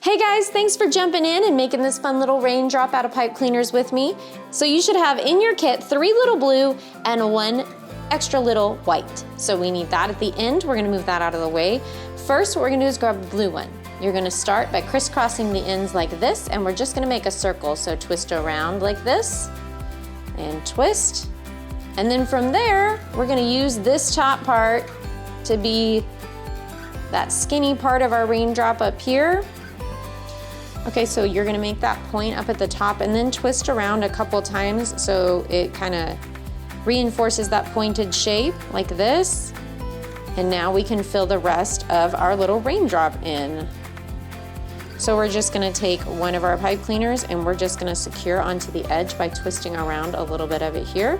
Hey guys, thanks for jumping in and making this fun little raindrop out of pipe cleaners with me. So you should have in your kit 3 little blue and 1 extra little white. So we need that at the end. We're gonna move that out of the way. First, what we're gonna do is grab the blue one. You're gonna start by crisscrossing the ends like this, and we're just gonna make a circle. So twist around like this, and twist. And then from there, we're gonna use this top part to be that skinny part of our raindrop up here. Okay, so you're gonna make that point up at the top and then twist around a couple times so it kind of reinforces that pointed shape like this. And now we can fill the rest of our little raindrop in. So we're just gonna take one of our pipe cleaners and we're just gonna secure onto the edge by twisting around a little bit of it here.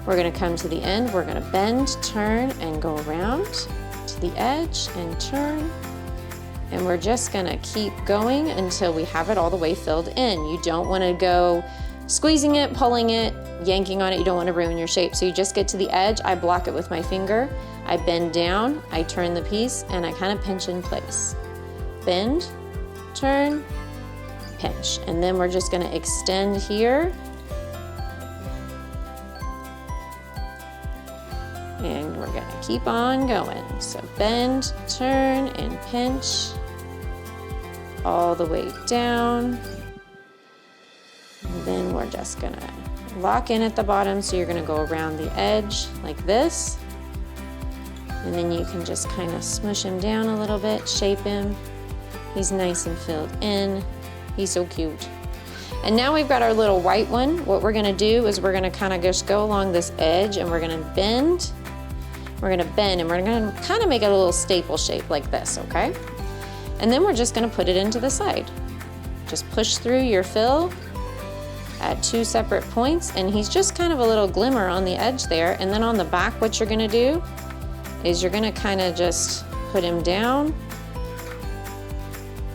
We're gonna come to the end, we're gonna bend, turn, and go around to the edge and turn. And we're just gonna keep going until we have it all the way filled in. You don't wanna go squeezing it, pulling it, yanking on it. You don't wanna ruin your shape. So you just get to the edge, I block it with my finger, I bend down, I turn the piece, and I kind of pinch in place. Bend, turn, pinch. And then we're just gonna extend here. And we're gonna keep on going. So bend, turn, and pinch all the way down. And then we're just gonna lock in at the bottom. So you're gonna go around the edge like this. And then you can just kind of smush him down a little bit, shape him. He's nice and filled in. He's so cute. And now we've got our little white one. What we're gonna do is we're gonna kind of just go along this edge and we're gonna bend. We're gonna bend and we're gonna kind of make a little staple shape like this, okay? And then we're just gonna put it into the side. Just push through your fill at 2 separate points, and he's just kind of a little glimmer on the edge there. And then on the back, what you're gonna do is you're gonna kind of just put him down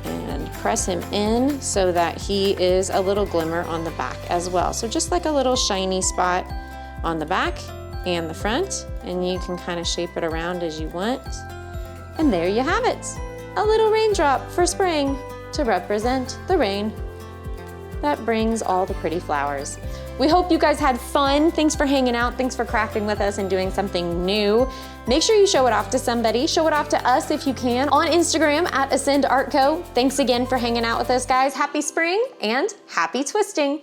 and press him in so that he is a little glimmer on the back as well. So just like a little shiny spot on the back and the front, and you can kind of shape it around as you want. And there you have it, a little raindrop for spring to represent the rain that brings all the pretty flowers. We hope you guys had fun. Thanks for hanging out. Thanks for crafting with us and doing something new. Make sure you show it off to somebody. Show it off to us if you can on Instagram at Ascend Art Co. Thanks again for hanging out with us, guys. Happy spring and happy twisting.